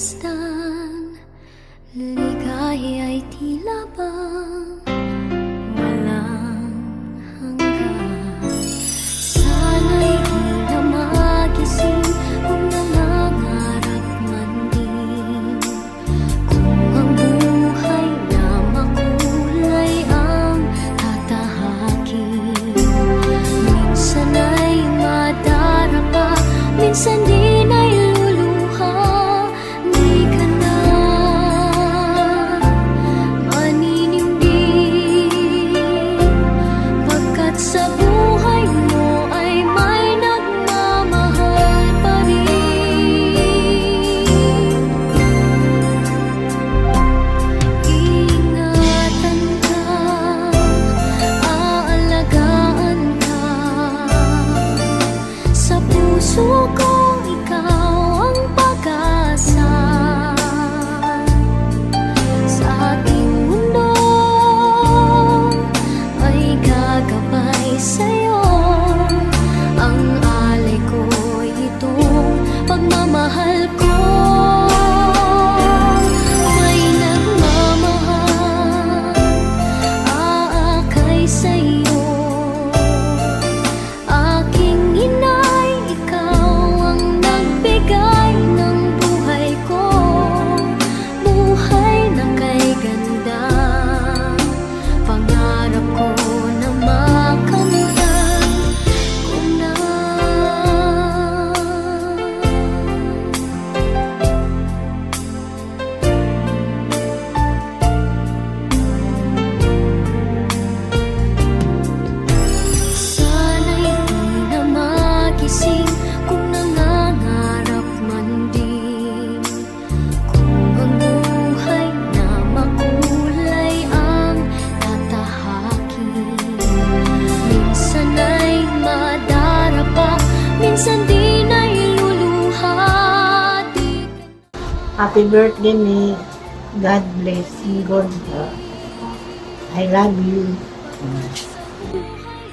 pagmasdan, ligaya'y tila bang walang hanggan. Sana'y di na magising kung nangangarap man din, kung ang buhay na makulay ang tatahakin. Minsan ay madarapa, minsan di na'y luluha. Di ka na maninindig, pagkat sa buhay mo ay may nagmamahal pa rin. Ingatan ka, aalagaan ka, sa puso kong ikaw ang pag-asa. Sa ating mundo ay gagabay sa'yo, ang alay ko'y itong pagmamahal ko. May nagmamahal, aakay sa'yo. Aking inay, ikaw ang nagbigay ng buhay ko, buhay na kay ganda. Pangarap ko na makamtan ko na. Sana'y di na magising kung nangangarap man din, kung ang buhay na makulay ang tatahakin. Minsan ay madarapa, minsan di na'y luluha. Happy birthday, me. God bless you. God, I love you.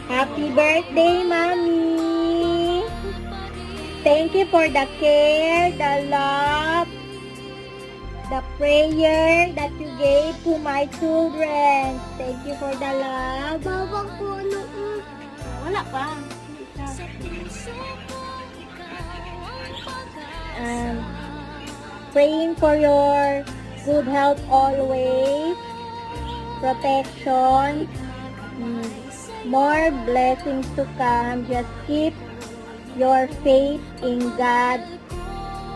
Happy birthday, Mommy! Thank you for the care, the love, the prayer that you gave to my children. Thank you for the love. Babang puno. Wala pa. Praying for your good health always, protection, more blessings to come. Just keep your faith in God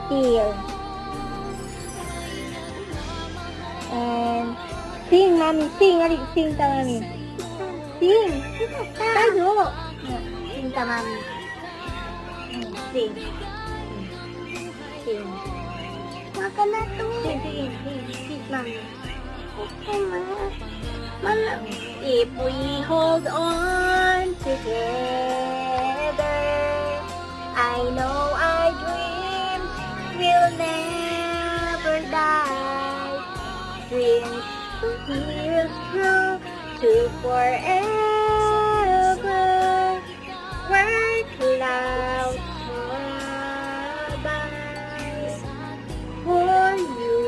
still. And sing, Mommy, sing. Sing ta, Mommy. Sing. Tayo. Sing ta, Mommy. Sing. Sing. Maka na to. Sing, Mommy. Okay, Mama. If we hold on together, I know our dreams will never die. Dreams will grow to forever, where clouds fly by, for you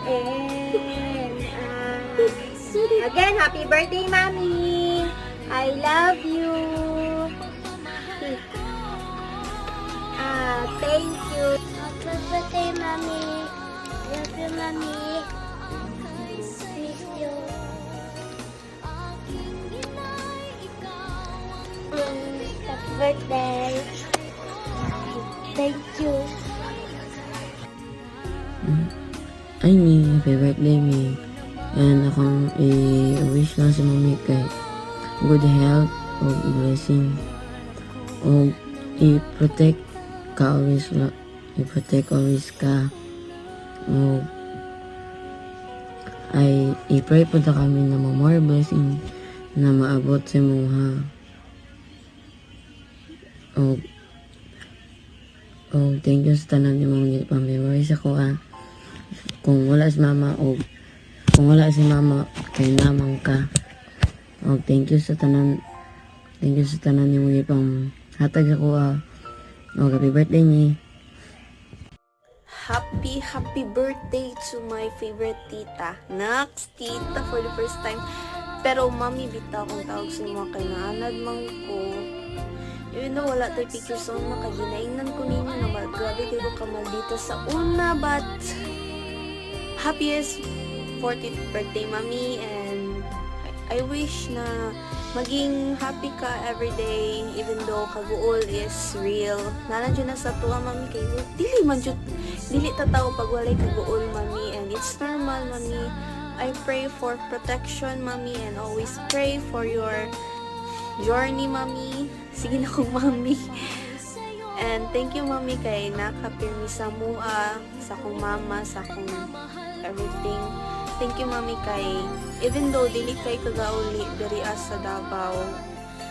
and I. Again, happy birthday, Mommy! I love you! Thank you! Happy birthday, Mommy! Love you, Mommy! Miss you! Happy birthday! Thank you! Ay, mi, happy birthday, mi. And akong i-wish lang sa mami kay good health o blessing o i-protect ka always, i-protect always ka o ay i-pray po ta kami na more blessing na maabot sa mga o thank you sa tanan ni mga pang-memories ako kung wala si mama o kung wala si mama kay namang ka. Thank you sa tanan yung mga pang hatag ako. Happy birthday ni. Happy happy birthday to my favorite tita. Next, tita for the first time. Pero mami, bitaw kung tawag sa mga kay naanad man ko. Even though wala tayo pictures sa una, kaya ginaingnan ko ninyo na grabe kayo kamal dito sa una, but happiest 40th birthday, mami, and I wish na maging happy ka everyday even though kaguol is real. Nandiyan na sa tuwa, mami, kayo dili tataw pag walay kaguol, mami, and it's normal, mami. I pray for protection, mami, and always pray for your journey, mami. Sige na kong mami. And thank you, mami, kay nakapirmi sa mua, sa akong mama, sa akong everything. Thank you, mami, kay even though dili kay kagauli diri sa Davao,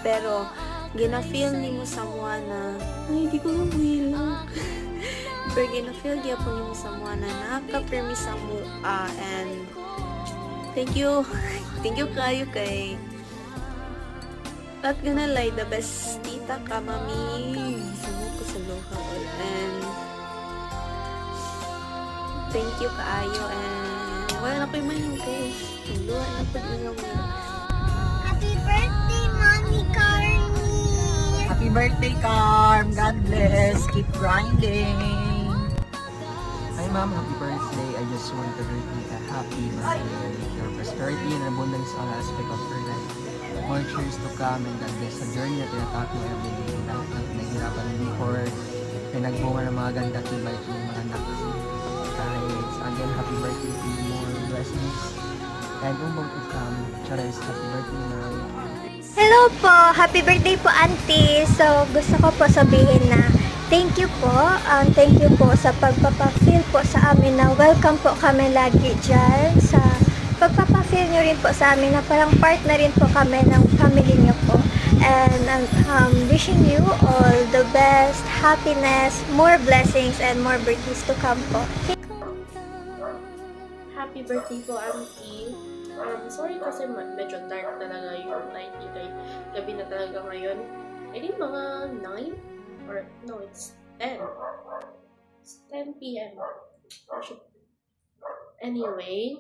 pero gina-feel nimo sa mua na ay di ko na bilang. Pero gina-feel gyapon nimo sa mua na nakapirmi sa mua, and thank you kayo kay not gonna lie, the best tita ka, mami. Sino ko sa luha, and thank you kaayo, and wala na ko yung mahinog, guys. Luha na po din mo. Happy birthday, Mommy Carmi! Happy birthday, Carm. God bless. Keep grinding. Hi ma'am, happy birthday. I just want to greet you a happy birthday. Your prosperity and abundance on all aspect of your life. More cheers to come, and God bless sa journey na tinatawag mo every day. Lahat ng naghirapan before, may nagbunga ng mga ganda at ibalik ng mga anak. Guys, again, happy birthday to you. More blessings. And umbong to come. Charis, happy birthday ma'am. Hello po! Happy birthday po, Auntie! So, gusto ko po sabihin na thank you po. Thank you po sa pagpapafeel po sa amin na welcome po kami lagi dyan. Sa pagpapafeel nyo rin po sa amin na parang part na rin po kami ng family nyo po. And wishing you all the best, happiness, more blessings, and more birthdays to come po. Happy birthday po, Auntie. Sorry kasi medyo dark talaga yung light kay gabi na talaga ngayon. I think mga 9 or no, it's 10. It's 10 p.m. Anyway,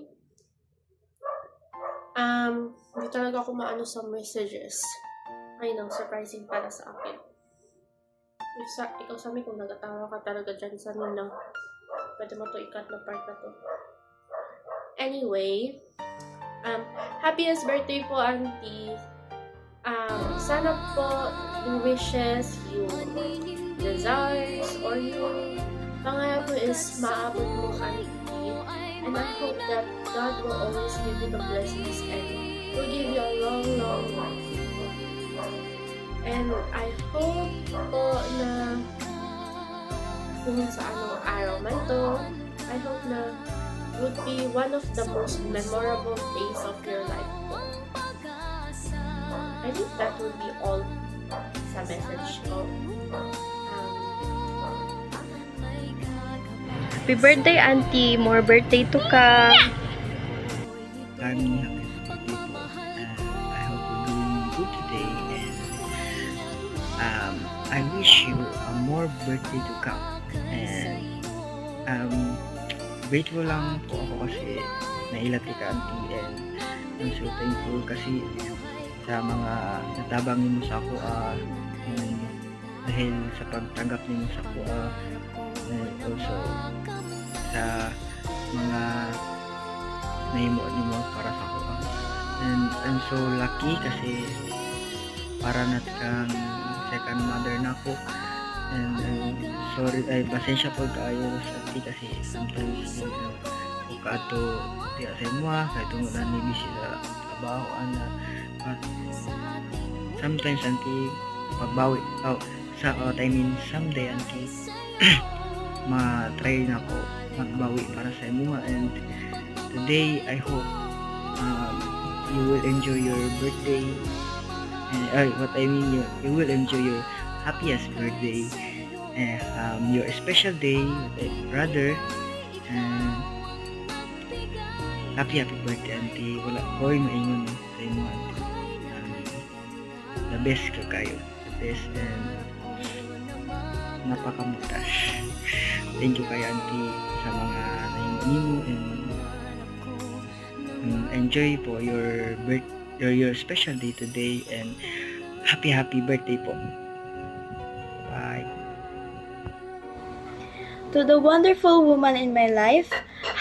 hindi talaga ako maano sa messages. I know, surprising para sa akin. Ikaw sa amin kung nagatawa ka talaga dyan sa amin na pwede mo to ikat na part na to. Anyway, happiest birthday po, Auntie. Sana po yung wishes, yung desires, or yung pangarap mo is maabot mo, Auntie. And I hope that God will always give you the blessings and will give you a long, long life. And I hope po na kung sa anong araw man to, I hope na would be one of the most memorable days of your life. I think that would be all sa message ko. Happy birthday, Auntie! More birthday to come! Carmi, happy birthday po. I hope you're doing good today, and I wish you a more birthday to come. And grateful lang po ako kasi nailat ka, Auntie, and I'm so thankful kasi sa mga natabangin mo sa ako dahil sa pagtanggap niyo sa ako and also sa mga naimuan mo para sa ako, and I'm so lucky kasi para nat kang second mother na ako, and sorry ay pasensya po kayo sa ti kasi sometimes ko kato di sa mo kay tungod na ni busy sa trabaho ana, but sometimes Auntie pagbawi I mean someday Auntie ma-try na ko magbawi para sa imo, and today I hope you will enjoy your birthday, and what I mean you will enjoy your happiest birthday, your special day with a brother, and happy birthday, Auntie. Wala ko maingon sa imo, Auntie. The best ka kayo, the best, and napakamutas. Thank you kay auntie sa mga nahimo and enjoy po your special day today and happy birthday po. Bye. To the wonderful woman in my life,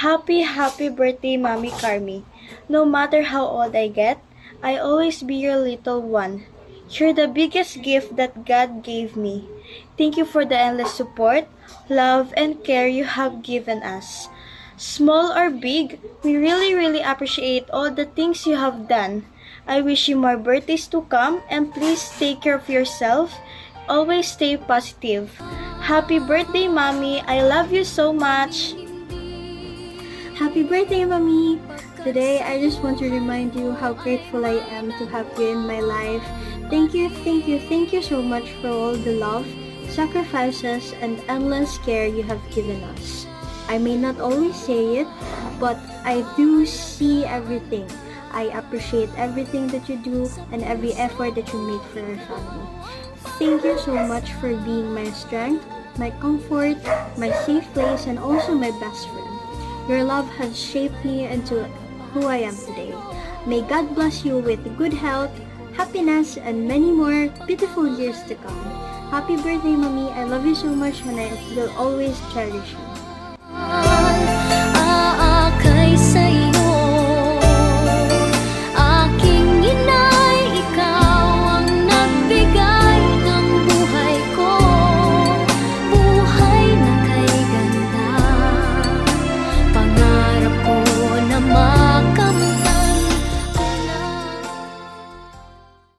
happy birthday, Mommy Carmi. No matter how old I get, I always be your little one. You're the biggest gift that God gave me. Thank you for the endless support, love, and care you have given us. Small or big, we really appreciate all the things you have done. I wish you more birthdays to come, and please take care of yourself. Always stay positive. Happy birthday, Mommy. I love you so much. Happy birthday, Mommy! Today, I just want to remind you how grateful I am to have you in my life. Thank you so much for all the love, sacrifices, and endless care you have given us. I may not always say it, but I do see everything. I appreciate everything that you do and every effort that you make for our family. Thank you so much for being my strength, my comfort, my safe place, and also my best friend. Your love has shaped me into who I am today. May God bless you with good health, happiness, and many more beautiful years to come. Happy birthday, Mommy. I love you so much and I will always cherish you. Aakay sa'yo